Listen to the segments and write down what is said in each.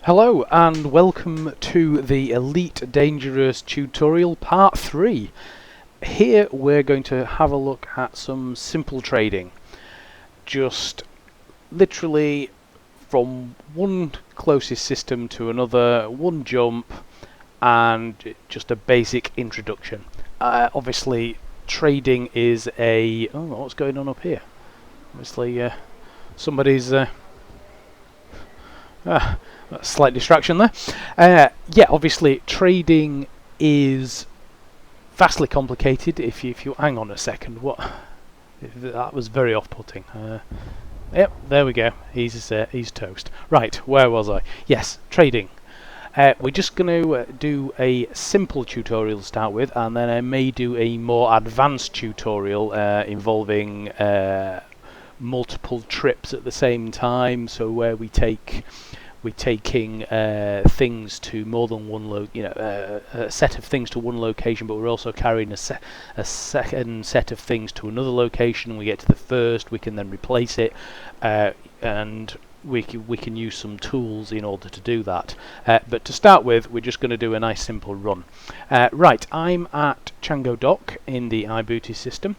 Hello and welcome to the Elite Dangerous tutorial part 3. Here we're going to have a look at some simple trading. Just literally from one closest system to another, one jump, and just a basic introduction. Obviously trading is a... oh, what's going on up here? Obviously somebody's... a slight distraction there. Yeah, obviously trading is vastly complicated. If you hang on a second, that was very off-putting. Yep, there we go. He's toast. Right, where was I? Yes, trading. We're just going to do a simple tutorial to start with, and then I may do a more advanced tutorial involving multiple trips at the same time. So where we're taking things to more than one a set of things to one location, but we're also carrying a second set of things to another location. We get to the first, we can then replace it, and we can use some tools in order to do that. But to start with, we're just going to do a nice simple run. Right, I'm at Chango Dock in the iBootis system.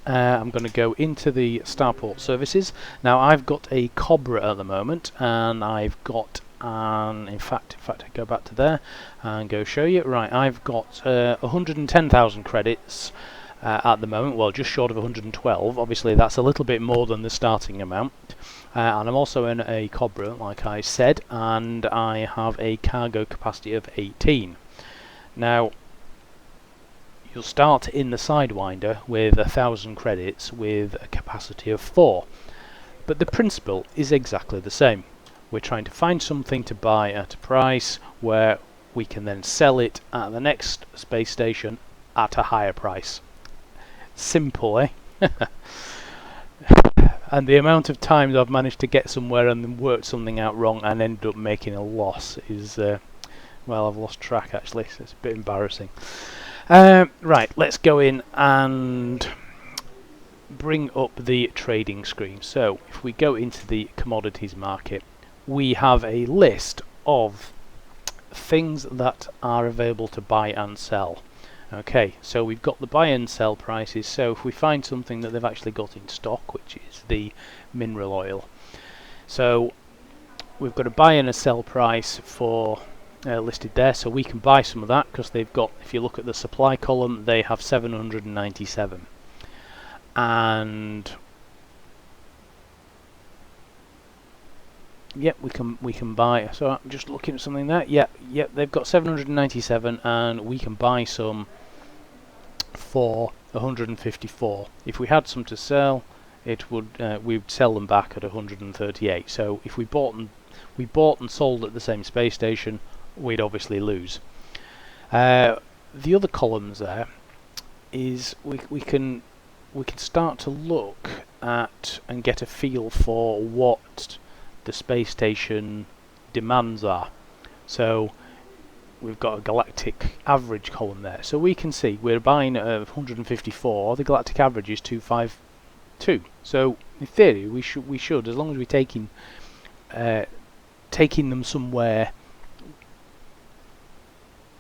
I'm going to go into the Starport services. Now I've got a Cobra at the moment, and I've got in fact I go back to there and go show you. Right, I've got 110,000 credits at the moment. Well, just short of 112. Obviously that's a little bit more than the starting amount. And I'm also in a Cobra, like I said, and I have a cargo capacity of 18. Now you'll start in the Sidewinder with 1,000 credits with a capacity of 4. But the principle is exactly the same. We're trying to find something to buy at a price where we can then sell it at the next space station at a higher price. Simple, eh? And the amount of times I've managed to get somewhere and then work something out wrong and end up making a loss is, well, I've lost track actually, so it's a bit embarrassing. Right, let's go in and bring up the trading screen. So if we go into the commodities market, we have a list of things that are available to buy and sell. Okay, so we've got the buy and sell prices. So if we find something that they've actually got in stock, which is the mineral oil, so we've got a buy and a sell price for listed there, so we can buy some of that because they've got, if you look at the supply column, they have 797, and yep, we can buy. So I'm just looking at something there. Yep, they've got 797, and we can buy some for 154. If we had some to sell, it would we'd sell them back at 138. So if we bought and sold at the same space station, we'd obviously lose. The other columns there is we can start to look at and get a feel for what the space station demands are. So we've got a galactic average column there, so we can see we're buying 154. The galactic average is 252. So in theory, we should, as long as we're taking them somewhere.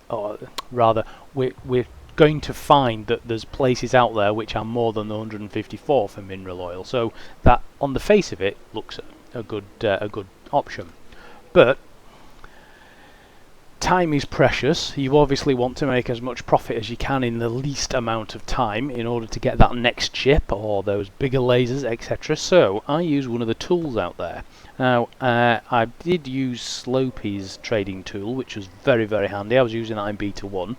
Or rather, we're going to find that there's places out there which are more than the 154 for mineral oil. So that, on the face of it, looks a good option. But time is precious. You obviously want to make as much profit as you can in the least amount of time in order to get that next chip or those bigger lasers, etc. So I use one of the tools out there. Now, I did use Slopey's trading tool, which was very, very handy. I was using that in Beta 1,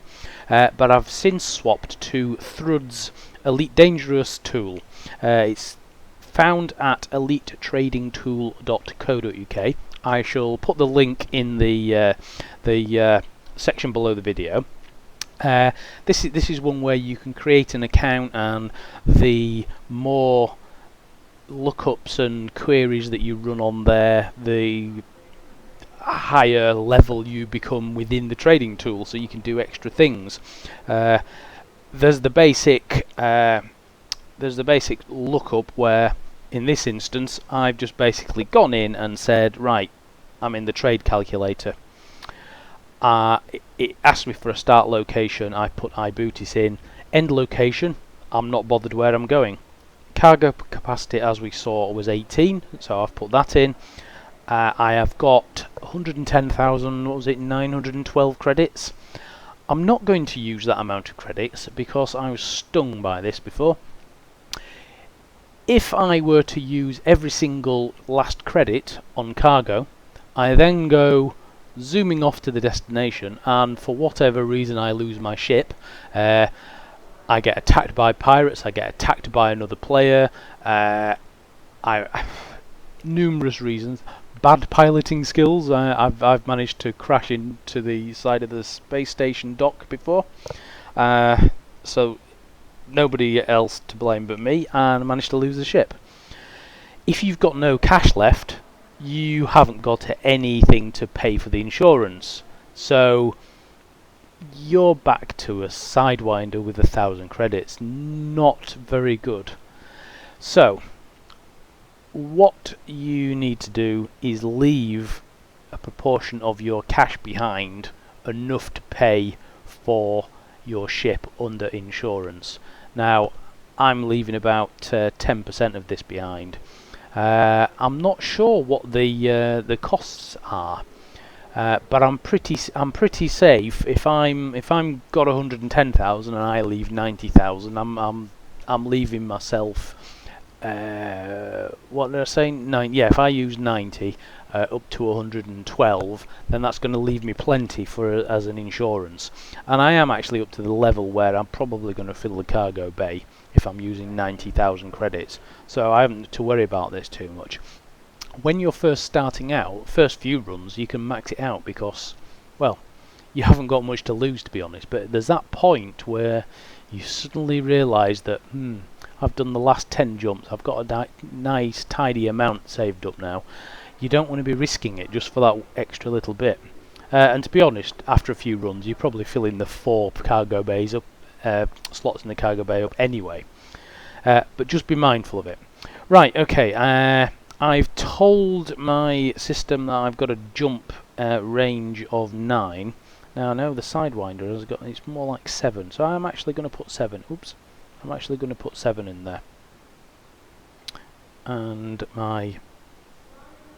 but I've since swapped to Thrudds Elite Dangerous tool. It's found at elitetradingtool.co.uk. I shall put the link in the section below the video. This is one where you can create an account, and the more lookups and queries that you run on there, the higher level you become within the trading tool, so you can do extra things. There's the basic lookup where, in this instance, I've just basically gone in and said, right, I'm in the trade calculator. It asked me for a start location. I put iBootis in. End location, I'm not bothered where I'm going. Cargo capacity, as we saw, was 18, so I've put that in. I have got 110,000, what was it, 912 credits. I'm not going to use that amount of credits because I was stung by this before. If I were to use every single last credit on cargo, I then go zooming off to the destination, and for whatever reason I lose my ship. I get attacked by pirates, I get attacked by another player, numerous reasons. Bad piloting skills. I've managed to crash into the side of the space station dock before, so nobody else to blame but me, and I managed to lose the ship. If you've got no cash left, you haven't got anything to pay for the insurance, so you're back to a Sidewinder with 1,000 credits. Not very good. So what you need to do is leave a proportion of your cash behind, enough to pay for your ship under insurance. Now, I'm leaving about 10% of this behind. I'm not sure what the costs are, but I'm pretty safe. If I'm got 110,000 and I leave 90,000, I'm leaving myself. What did I say? Yeah, if I use 90 up to 112, then that's going to leave me plenty for as an insurance. And I am actually up to the level where I'm probably going to fill the cargo bay if I'm using 90,000 credits. So I haven't to worry about this too much. When you're first starting out, first few runs, you can max it out because, well, you haven't got much to lose, to be honest. But there's that point where you suddenly realise that, I've done the last 10 jumps, I've got a nice tidy amount saved up now. You don't want to be risking it just for that extra little bit. And to be honest, after a few runs, you're probably filling the 4 cargo bays up, slots in the cargo bay up anyway. But just be mindful of it. Right, okay, I've told my system that I've got a jump range of 9. Now I know the Sidewinder has got, it's more like 7, so I'm actually going to put 7. Oops. I'm actually going to put 7 in there. And my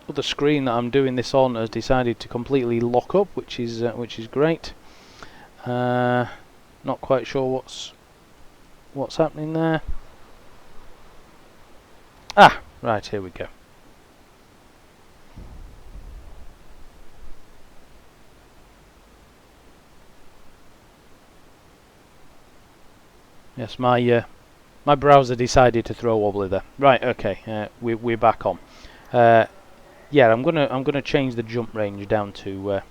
other screen that I'm doing this on has decided to completely lock up, which is great. Not quite sure what's happening there. Ah, right, here we go. Yes, my browser decided to throw a wobbly there. Right, okay, we're back on. Yeah, I'm gonna change the jump range down to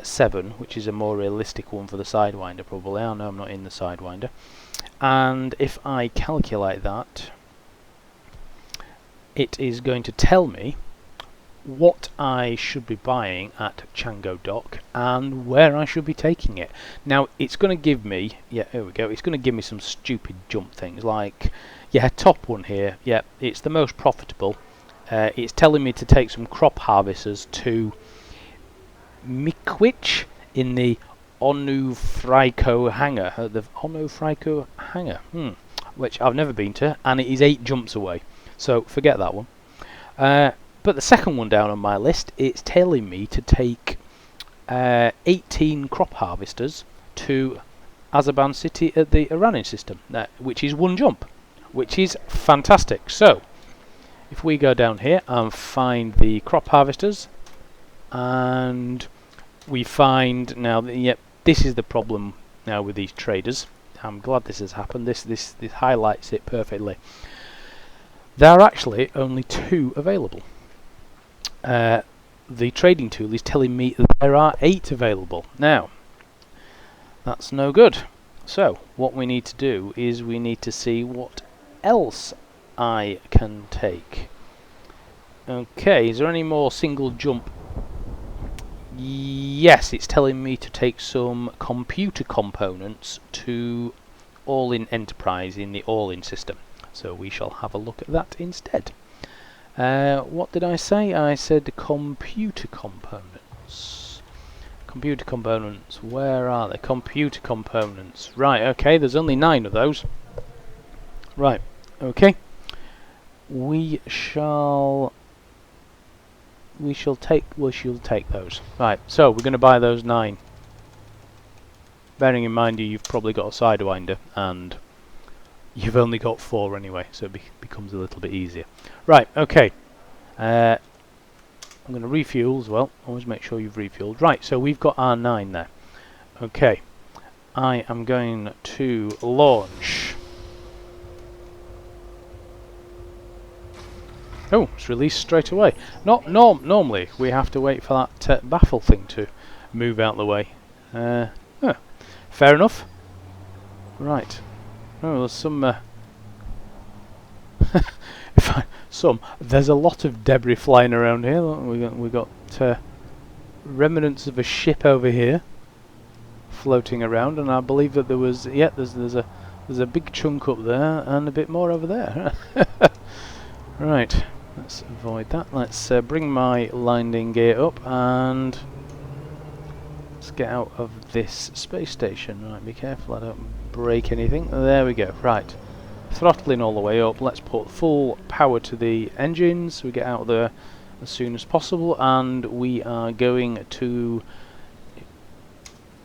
7, which is a more realistic one for the Sidewinder probably. I know I'm not in the Sidewinder. And if I calculate that, it is going to tell me what I should be buying at Chango Dock and where I should be taking it. Now it's going to give me, yeah, here we go, it's going to give me some stupid jump things like, yeah, top one here, yeah, it's the most profitable. It's telling me to take some crop harvesters to Mikwich in the Onufraiko hangar, which I've never been to, and it is 8 jumps away, so forget that one. But the second one down on my list, it's telling me to take 18 crop harvesters to Azerbaijan City at the Iranian system, which is 1 jump, which is fantastic. So, if we go down here and find the crop harvesters, and we find now that, yep, this is the problem now with these traders. I'm glad this has happened. This highlights it perfectly. There are actually only 2 available. The trading tool is telling me that there are 8 available. Now, that's no good. So, what we need to do is we need to see what else I can take. Okay, is there any more single jump? Yes, it's telling me to take some computer components to All-in Enterprise in the All-in system. So we shall have a look at that instead. What did I say? I said computer components. Computer components. Where are they? Computer components. Right, okay, there's only 9 of those. Right, okay. We shall take those. Right, so we're going to buy those 9. Bearing in mind you've probably got a sidewinder and you've only got 4 anyway, so it becomes a little bit easier. Right, okay. I'm going to refuel as well. Always make sure you've refueled. Right, so we've got our 9 there. Okay. I am going to launch. Oh, it's released straight away. Normally we have to wait for that baffle thing to move out the way. Fair enough. Right. Oh, there's some. There's a lot of debris flying around here. We got remnants of a ship over here floating around, and I believe that there was there's a big chunk up there and a bit more over there. Right. Let's avoid that. Let's bring my landing gear up and let's get out of this space station. Right, be careful I don't break anything. There we go. Right. Throttling all the way up. Let's put full power to the engines. We get out of there as soon as possible, and we are going to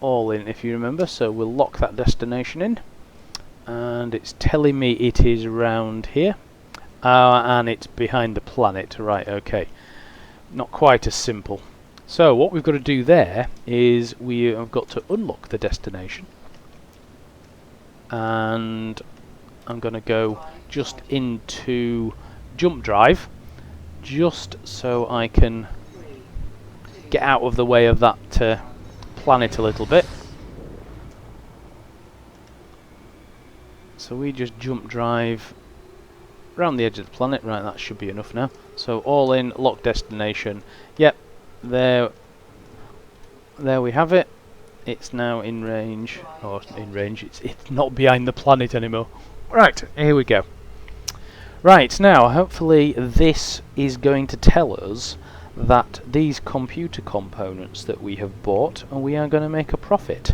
all in, if you remember. So we'll lock that destination in, and it's telling me it is around here. And it's behind the planet. Right, okay. Not quite as simple. So what we've got to do there is we have got to unlock the destination. And I'm going to go just into jump drive, just so I can get out of the way of that planet a little bit. So we just jump drive around the edge of the planet. Right, that should be enough now. So all in, lock destination. Yep, there we have it. It's now in range, or in range, it's not behind the planet anymore. Right, here we go. Right, now hopefully this is going to tell us that these computer components that we have bought, and we are going to make a profit.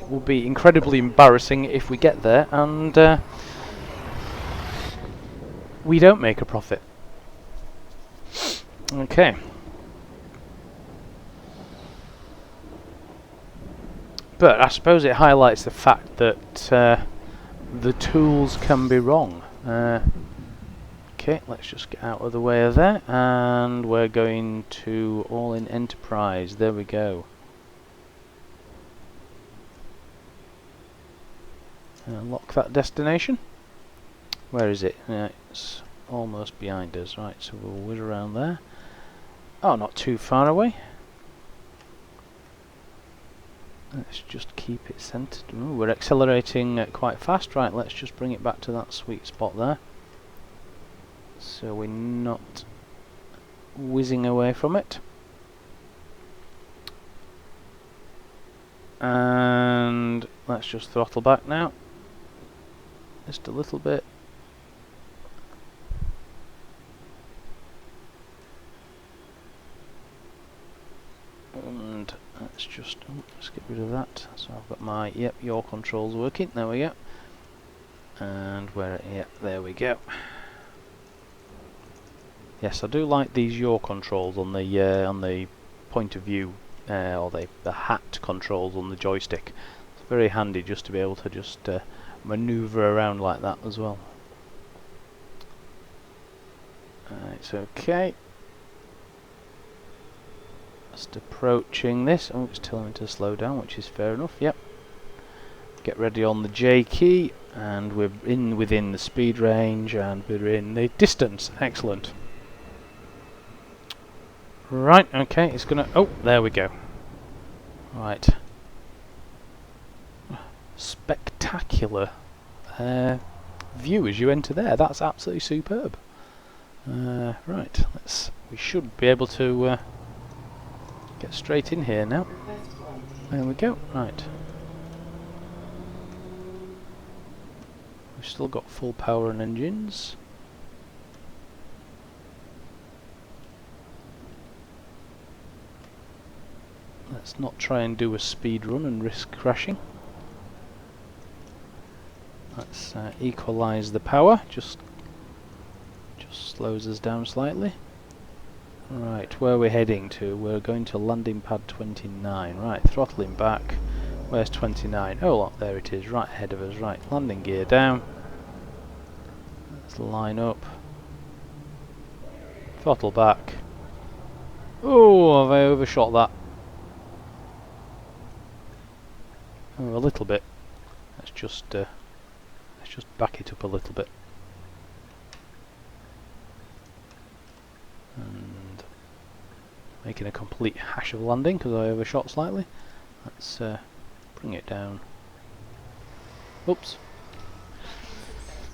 It will be incredibly embarrassing if we get there and we don't make a profit. Okay. But I suppose it highlights the fact that the tools can be wrong. Okay, let's just get out of the way of there, and we're going to all in enterprise. There we go. Unlock that destination. Where is it? It's almost behind us. Right, so we'll whiz around there. Oh, not too far away. Let's just keep it centered. Ooh, we're accelerating quite fast. Right, let's just bring it back to that sweet spot there, so we're not whizzing away from it. And let's just throttle back now, just a little bit. And let's just let's get rid of that. So I've got my yaw controls working. There we go. And where? Yep, there we go. Yes, I do like these yaw controls on the point of view or the hat controls on the joystick. It's very handy just to be able to just maneuver around like that as well. It's okay. Just approaching this. Oh, it's telling me to slow down, which is fair enough. Yep. Get ready on the J key, and we're within the speed range, and we're in the distance. Excellent. Right. Okay. It's gonna. Oh, there we go. Right. Spectacular view as you enter there. That's absolutely superb. Right. We should be able to. Get straight in here now. There we go. Right. We've still got full power and engines. Let's not try and do a speed run and risk crashing. Let's equalise the power, just slows us down slightly. Right, where are we heading to? We're going to landing pad 29. Right, throttling back. Where's 29? Oh look, there it is, right ahead of us. Right, landing gear down. Let's line up. Throttle back. Oh, have I overshot that? Oh, a little bit. Let's just back it up a little bit. And making a complete hash of landing because I overshot slightly. Let's bring it down. Oops.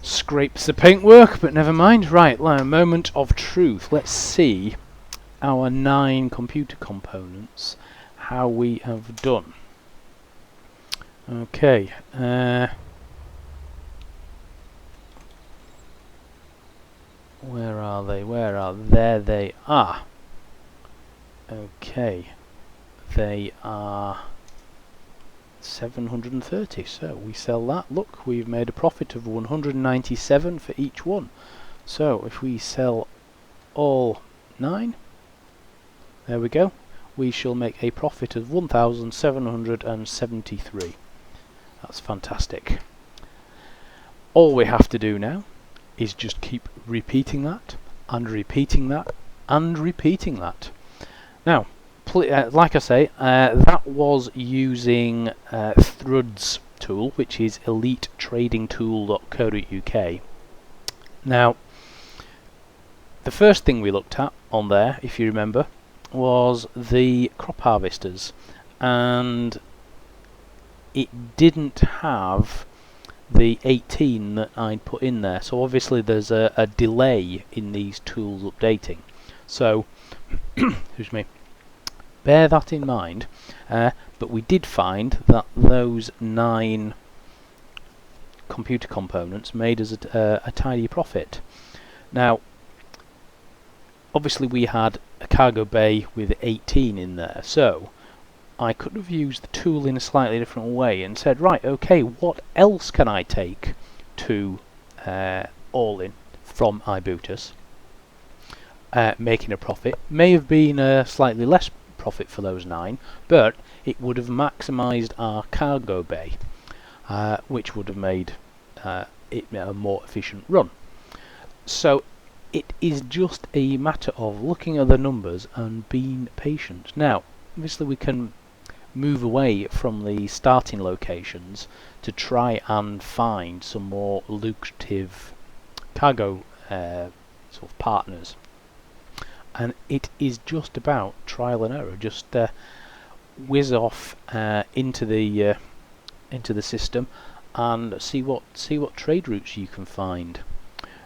Scrapes the paintwork, but never mind. Right, now, moment of truth. Let's see our 9 computer components, how we have done. Okay. Where are they? Where are they? There they are. Okay. They are 730. So we sell that. Look, we've made a profit of 197 for each one. So if we sell all 9, there we go. We shall make a profit of 1,773. That's fantastic. All we have to do now is just keep repeating that, and repeating that, and repeating that. Now, like I say, that was using Thrudds tool, which is elitetradingtool.co.uk. Now, the first thing we looked at on there, if you remember, was the crop harvesters, and it didn't have the 18 that I'd put in there, so obviously there's a delay in these tools updating. So, excuse me, bear that in mind, but we did find that those 9 computer components made us a tidy profit. Now, obviously we had a cargo bay with 18 in there, so I could have used the tool in a slightly different way and said, right, okay, what else can I take to all-in from iBootis, making a profit. May have been a slightly less profit for those 9, but it would have maximised our cargo bay, which would have made it a more efficient run. So it is just a matter of looking at the numbers and being patient. Now, obviously we can move away from the starting locations to try and find some more lucrative cargo sort of partners, and it is just about trial and error. Just whiz off into the system and see what trade routes you can find.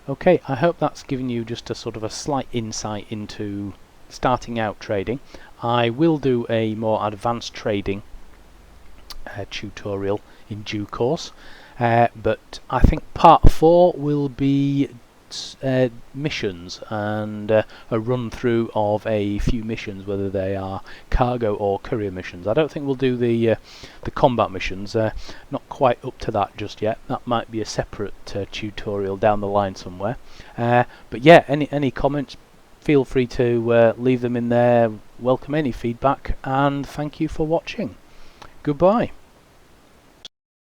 Okay, I hope that's given you just a sort of a slight insight into starting out trading. I will do a more advanced trading tutorial in due course, but I think part 4 will be missions and a run through of a few missions, whether they are cargo or courier missions. I don't think we'll do the combat missions, not quite up to that just yet. That might be a separate tutorial down the line somewhere. But yeah, any comments, feel free to leave them in there. Welcome any feedback, and thank you for watching. Goodbye.